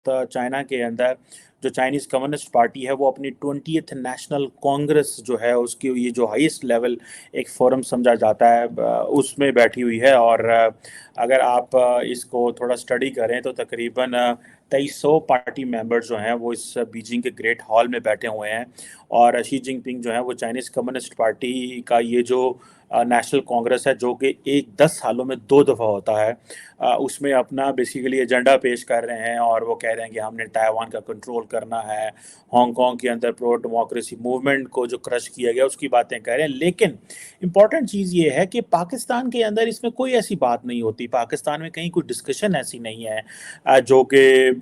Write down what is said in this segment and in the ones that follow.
China के अंदर जो चाइनीज कम्युनिस्ट पार्टी है वो अपनी 20th नेशनल कांग्रेस जो है उसकी ये जो हाईएस्ट लेवल एक फोरम समझा जाता है उसमें बैठी हुई है। और अगर आप इसको थोड़ा स्टडी करें तो तकरीबन 2300 पार्टी मेंबर्स जो हैं वो इस बीजिंग के ग्रेट हॉल में बैठे हुए हैं। और शी जिनपिंग जो है वो चाइनीज कम्युनिस्ट पार्टी का ये जो नेशनल कांग्रेस है जो कि 10 सालों में 2 दफ़ा होता है उसमें अपना बेसिकली एजेंडा पेश कर रहे हैं। और वो कह रहे हैं कि हमने ताइवान का कंट्रोल करना है, हांगकांग के अंदर प्रो डेमोक्रेसी मूवमेंट को जो क्रश किया गया उसकी बातें कर रहे हैं। लेकिन इम्पॉर्टेंट चीज़ ये है कि पाकिस्तान के अंदर इसमें कोई ऐसी बात नहीं होती, पाकिस्तान में कहीं कोई डिस्कशन ऐसी नहीं है जो कि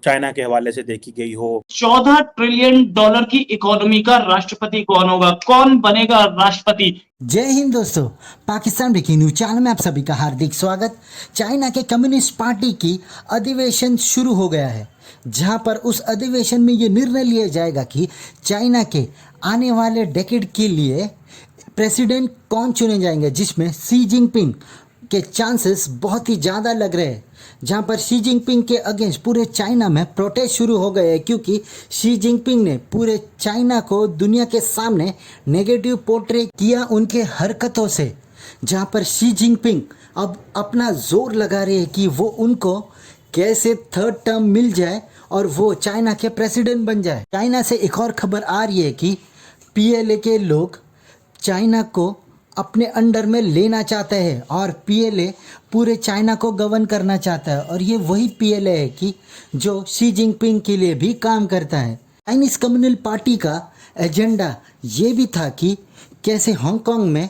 चाइना के हवाले से देखी गई हो। 14 ट्रिलियन डॉलर की इकोनॉमी का राष्ट्रपति कौन होगा, कौन बनेगा राष्ट्रपति? जय हिंद दोस्तों, पाकिस्तान ब्रेकिंग न्यूज चैनल में आप सभी का हार्दिक स्वागत। चाइना के कम्युनिस्ट पार्टी की अधिवेशन शुरू हो गया है, जहां पर उस अधिवेशन में ये निर्णय लिया जाएगा कि चाइना के आने वाले डेकेड के लिए प्रेसिडेंट कौन चुने जाएंगे, जिसमें शी जिनपिंग के चांसेस बहुत ही ज़्यादा लग रहे हैं। जहां पर शी जिनपिंग के अगेंस्ट पूरे चाइना में प्रोटेस्ट शुरू हो गए हैं, क्योंकि शी जिनपिंग ने पूरे चाइना को दुनिया के सामने नेगेटिव पोर्ट्रे किया उनके हरकतों से। जहां पर शी जिनपिंग अब अपना जोर लगा रहे हैं कि वो उनको कैसे थर्ड टर्म मिल जाए और वो चाइना के प्रेसिडेंट बन जाए। चाइना से एक और खबर आ रही है कि पीएलए के लोग चाइना को अपने अंडर में लेना चाहते हैं और पीएलए पूरे चाइना को गवर्न करना चाहता है। और ये वही पीएलए है कि जो शी जिनपिंग के लिए भी काम करता है। चाइनीज कम्युनिस्ट पार्टी का एजेंडा ये भी था कि कैसे हांगकांग में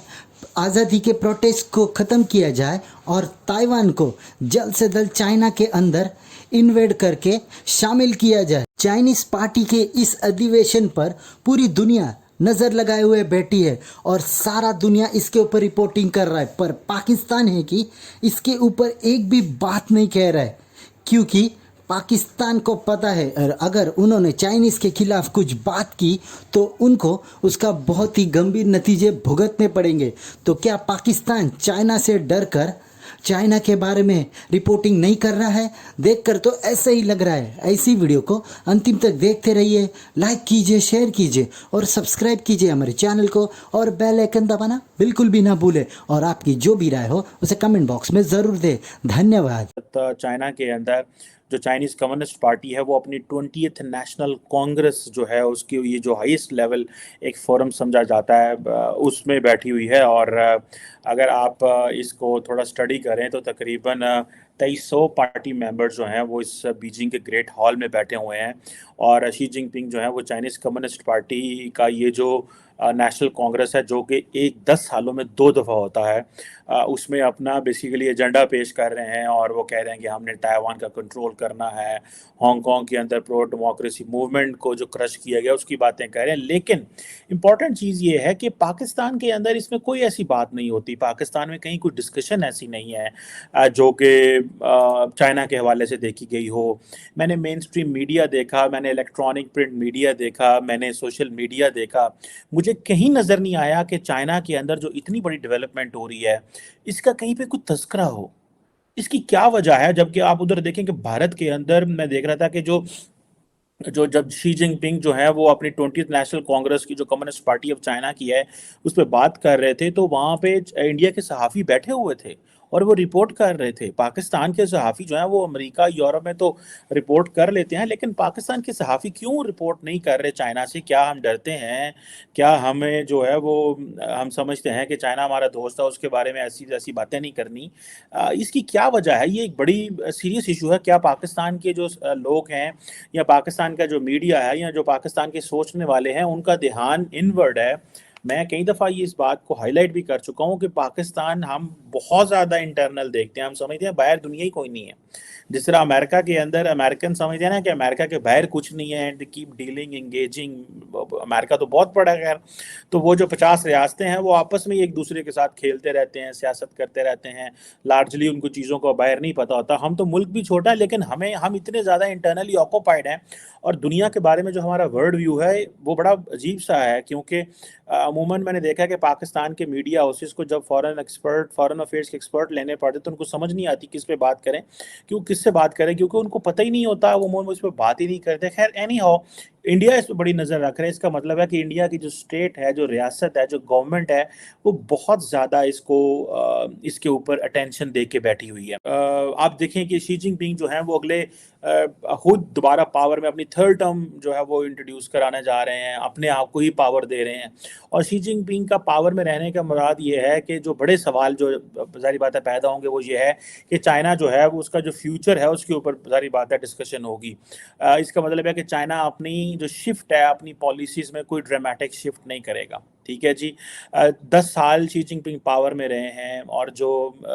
आज़ादी के प्रोटेस्ट को ख़त्म किया जाए और ताइवान को जल्द से जल्द चाइना के अंदर इन्वेड करके शामिल किया जाए। चाइनीज पार्टी के इस अधिवेशन पर पूरी दुनिया नज़र लगाए हुए बैठी है और सारा दुनिया इसके ऊपर रिपोर्टिंग कर रहा है, पर पाकिस्तान है कि इसके ऊपर एक भी बात नहीं कह रहा है, क्योंकि पाकिस्तान को पता है अगर उन्होंने चाइनीज़ के खिलाफ कुछ बात की तो उनको उसका बहुत ही गंभीर नतीजे भुगतने पड़ेंगे। तो क्या पाकिस्तान चाइना से डर कर चाइना के बारे में रिपोर्टिंग नहीं कर रहा है? देखकर तो ऐसा ही लग रहा है। ऐसी वीडियो को अंतिम तक देखते रहिए, लाइक कीजिए, शेयर कीजिए और सब्सक्राइब कीजिए हमारे चैनल को और बेल आइकन दबाना बिल्कुल भी ना भूलें। और आपकी जो भी राय हो उसे कमेंट बॉक्स में ज़रूर दें। धन्यवाद। चाइना के अंदर जो चाइनीज कम्युनिस्ट पार्टी है वो अपनी 20th नेशनल कांग्रेस जो है उसकी ये जो हाईएस्ट लेवल एक फोरम समझा जाता है उसमें बैठी हुई है। और अगर आप इसको थोड़ा स्टडी करें तो तकरीबन 2300 पार्टी मेंबर्स जो हैं वो इस बीजिंग के ग्रेट हॉल में बैठे हुए हैं। और शी जिनपिंग जो है वो चाइनीज कम्युनिस्ट पार्टी का ये जो नेशनल कांग्रेस है जो कि 10 सालों में 2 दफ़ा होता है उसमें अपना बेसिकली एजेंडा पेश कर रहे हैं। और वो कह रहे हैं कि हमने ताइवान का कंट्रोल करना है, हांगकांग के अंदर प्रो डेमोक्रेसी मूवमेंट को जो क्रश किया गया उसकी बातें कर रहे हैं। लेकिन इम्पॉर्टेंट चीज़ ये है कि पाकिस्तान के अंदर इसमें कोई ऐसी बात नहीं होती, पाकिस्तान में कहीं कोई डिस्कशन ऐसी नहीं है जो कि चाइना के हवाले से देखी गई हो। मैंने मेन स्ट्रीम मीडिया देखा, मैंने इलेक्ट्रॉनिक प्रिंट मीडिया देखा, मैंने सोशल मीडिया देखा, मुझे कहीं नज़र नहीं आया कि चाइना के अंदर जो इतनी बड़ी डेवलपमेंट हो रही है इसका कहीं पे कुछ तस्करा हो। इसकी क्या वजह है? जबकि आप उधर देखें कि भारत के अंदर मैं देख रहा था कि जो जो जब शी जिनपिंग जो है वो अपनी 20th नेशनल कांग्रेस की जो कम्युनिस्ट पार्टी ऑफ चाइना की है उस पर बात कर रहे थे तो वहाँ पे इंडिया के सहाफ़ी बैठे हुए थे और वो रिपोर्ट कर रहे थे। पाकिस्तान के सहाफ़ी जो हैं वो अमेरिका यूरोप में तो रिपोर्ट कर लेते हैं, लेकिन पाकिस्तान के सहाफ़ी क्यों रिपोर्ट नहीं कर रहे चाइना से? क्या हम डरते हैं? क्या हमें जो है वो हम समझते हैं कि चाइना हमारा दोस्त है, उसके बारे में ऐसी ऐसी बातें नहीं करनी? इसकी क्या वजह है? ये एक बड़ी सीरियस इशू है। क्या पाकिस्तान के जो लोग हैं या पाकिस्तान का जो मीडिया है या जो पाकिस्तान के सोचने वाले हैं उनका ध्यान इनवर्ड है? मैं कई दफ़ा ये इस बात को हाईलाइट भी कर चुका हूँ कि पाकिस्तान हम बहुत ज़्यादा इंटरनल देखते हैं, हम समझते हैं बाहर दुनिया ही कोई नहीं है। जिस तरह अमेरिका के अंदर अमेरिकन समझते हैं ना कि अमेरिका के बाहर कुछ नहीं है and keep dealing engaging, America तो बहुत बड़ा है। तो वो जो 50 रियासतें हैं वो आपस में ही एक दूसरे के साथ खेलते रहते हैं, सियासत करते रहते हैं, लार्जली उनको चीज़ों को बाहर नहीं पता होता। हम तो मुल्क भी छोटा है लेकिन हम इतने ज़्यादा इंटरनली ऑक्यूपाइड हैं और दुनिया के बारे में जो हमारा वर्ल्ड व्यू है वो बड़ा अजीब सा है। क्योंकि अमूमन मैंने देखा है कि पाकिस्तान के मीडिया हाउसेस को जब फॉरेन अफेयर्स के एक्सपर्ट लेने पड़ते तो उनको समझ नहीं आती किस पे बात करें, कि वो किससे बात करें, क्योंकि उनको पता ही नहीं होता, वो इस पर बात ही नहीं करते। खैर एनी हाउ, इंडिया इस पर बड़ी नज़र रख रहे हैं। इसका मतलब है कि इंडिया की जो स्टेट है, जो रियासत है, जो गवर्नमेंट है, वो बहुत ज़्यादा इसके ऊपर अटेंशन दे के बैठी हुई है। आप देखें कि शी जिनपिंग जो है वो अगले खुद दोबारा पावर में अपनी थर्ड टर्म जो है वो इंट्रोड्यूस कराने जा रहे हैं, अपने आप को ही पावर दे रहे हैं। और शी जिनपिंग का पावर में रहने का मुराद ये है कि जो बड़े सवाल जो जारी बात है पैदा होंगे वो ये है कि चाइना जो है वो उसका जो फ्यूचर है उसके ऊपर जारी बात है डिस्कशन होगी। इसका मतलब है कि चाइना अपनी जो शिफ्ट है अपनी पॉलिसीज़ में कोई ड्रामेटिक शिफ्ट नहीं करेगा। ठीक है जी। 10 साल शी जिनपिंग पावर में रहे हैं और जो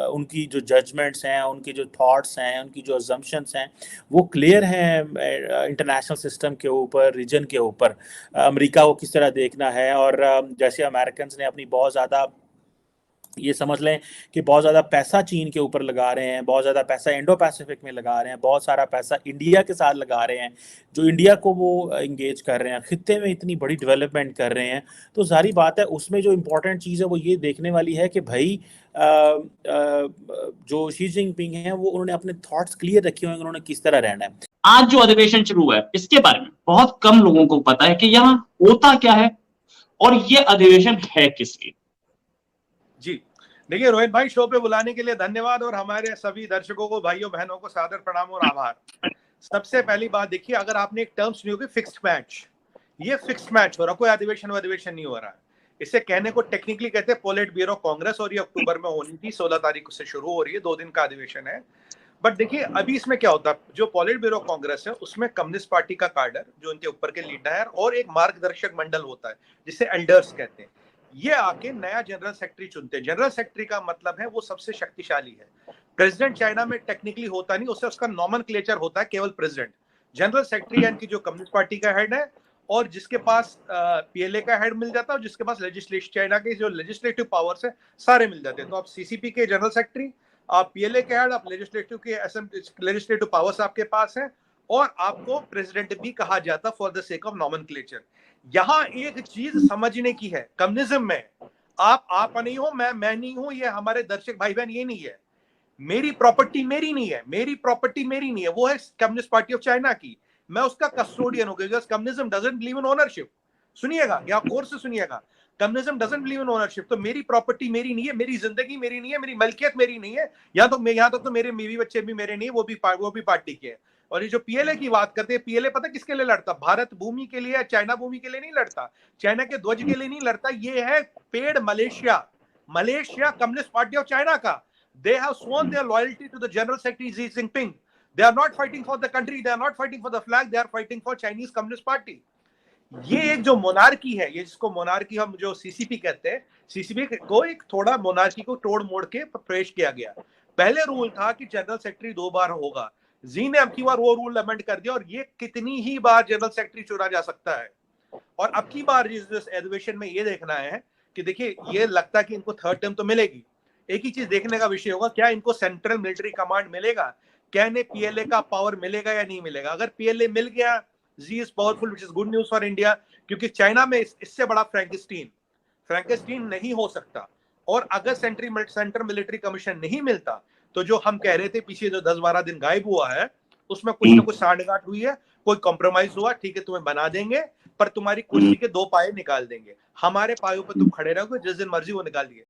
उनकी जो जजमेंट्स हैं, उनकी जो थॉट्स हैं, उनकी जो अजम्पशंस हैं, वो क्लियर हैं इंटरनेशनल सिस्टम के ऊपर, रीजन के ऊपर, अमेरिका को किस तरह देखना है। और जैसे अमेरिकन ने अपनी बहुत ज़्यादा, ये समझ लें कि बहुत ज़्यादा पैसा चीन के ऊपर लगा रहे हैं, बहुत ज़्यादा पैसा इंडो पैसिफिक में लगा रहे हैं, बहुत सारा पैसा इंडिया के साथ लगा रहे हैं, जो इंडिया को वो इंगेज कर रहे हैं, खित्ते में इतनी बड़ी डेवलपमेंट कर रहे हैं। तो सारी बात है उसमें जो इम्पोर्टेंट चीज़ है वो ये देखने वाली है कि भाई जो शी जिनपिंग हैं वो उन्होंने अपने थॉट्स क्लियर रखे हुए हैं, उन्होंने किस तरह रहना है। आज जो अधिवेशन शुरू हुआ है इसके बारे में बहुत कम लोगों को पता है कि यहाँ होता क्या है और ये अधिवेशन है किसकी। जी देखिए, रोहित भाई, शो पे बुलाने के लिए धन्यवाद और हमारे सभी दर्शकों को, भाइयों बहनों को सादर प्रणाम और आभार। सबसे पहली बात देखिए, अगर आपने एक टर्म सुनी होगी फिक्स्ड मैच, ये फिक्स्ड मैच हो रहा, कोई अधिवेशन नहीं हो रहा है। इसे कहने को टेक्निकली कहते हैं पोलिट ब्यूरो कांग्रेस, और ये अक्टूबर में होनी थी, 16 तारीख से शुरू हो रही है, 2 दिन का अधिवेशन है। बट देखिए अभी इसमें क्या होता है, जो पोलिट ब्यूरो कांग्रेस है उसमें कम्युनिस्ट पार्टी का कार्डर, जो उनके ऊपर के लीडर है, और एक मार्गदर्शक मंडल होता है जिसे एल्डर्स कहते हैं। ये आके नया जनरल सेक्रेटरी चुनते हैं। जनरल सेक्रेटरी का मतलब है वो सबसे शक्तिशाली है। प्रेसिडेंट चाइना में टेक्निकली होता नहीं, उससे उसका नॉमेनक्लेचर होता है केवल प्रेसिडेंट। जनरल सेक्रेटरी यानी कि जो कम्युनिस्ट पार्टी का हेड है और जिसके पास पीएलए का हेड मिल जाता है और जिसके पास लेजिस्लेटिव, चाइना के जो लेजिस्लेटिव पावर्स है सारे मिल जाते हैं। तो आप सीसीपी के जनरल सेक्रेटरी, आप पीएलए के हेड, आप लेजिस्लेटिव के लेजिस्लेटिव पावर्स आपके पास है, और आपको प्रेसिडेंट भी कहा जाता for the sake of nomenclature. यहाँ एक चीज समझने की है, कम्युनिज्म में आप नहीं हो, मैं नहीं हूं, ये हमारे दर्शक भाई बहन ये नहीं है। मेरी प्रॉपर्टी मेरी नहीं है, मेरी प्रॉपर्टी मेरी नहीं है, वो है कम्युनिस्ट पार्टी ऑफ चाइना की। मैं उसका कस्टोडियन हूं, because communism doesn't believe in ownership. सुनिएगा, या कोर्स से सुनिएगा, communism doesn't believe in ownership. तो मेरी प्रॉपर्टी मेरी नहीं है, मेरी जिंदगी मेरी नहीं है, मेरी मलकियत मेरी नहीं है। यहाँ तक तो मेरे बीवी बच्चे भी मेरे नहीं, वो भी पार्टी के हैं। और ये जो पीएलए की बात करते हैं, पीएलए पता किसके लिए लड़ता? भारत भूमि के लिए, चाइना भूमि के लिए नहीं लड़ता, चाइना के ध्वज के लिए नहीं लड़ता। ये है पेड़ Malaysia communist party of China का। They have sworn their loyalty to the General Secretary Xi Jinping. They are not fighting for the country, they are not fighting for the flag, they are fighting for Chinese Communist Party. ये एक जो monarchy है, ये जिसको monarchy हम जो CCP कहते हैं, सीसीपी को एक थोड़ा मोनार्की को तोड़ मोड़ के पेश किया गया। पहले रूल था कि जनरल सेक्रेटरी 2 बार होगा, जी ने अब की बार वो रूल अमेंड कर दिया और ये कितनी ही बार जनरल सेक्रेटरी चुना जा सकता है। और अब की बार इस एडुकेशन में ये देखना है कि देखिए, ये लगता है कि इनको थर्ड टर्म तो मिलेगी। एक ही चीज देखने का विषय होगा, क्या इनको सेंट्रल मिलिट्री कमांड मिलेगा, क्या इन्हें पीएलए का पावर मिलेगा या नहीं मिलेगा। अगर पीएलए मिल गया, जी is powerful, which is good news for India, क्योंकि चाइना में इससे बड़ा फ्रैंकेस्टीन नहीं हो सकता। और अगर सेंट्रल मिलिट्री कमीशन नहीं मिलता, तो जो हम कह रहे थे पीछे जो 10-12 दिन गायब हुआ है, उसमें कुछ ना कुछ सांठगांठ हुई है, कोई कॉम्प्रोमाइज हुआ, ठीक है तुम्हें बना देंगे, पर तुम्हारी कुर्सी के 2 पाए निकाल देंगे, हमारे पायों पर तुम खड़े रहोगे, जिस दिन मर्जी वो निकाल दिए।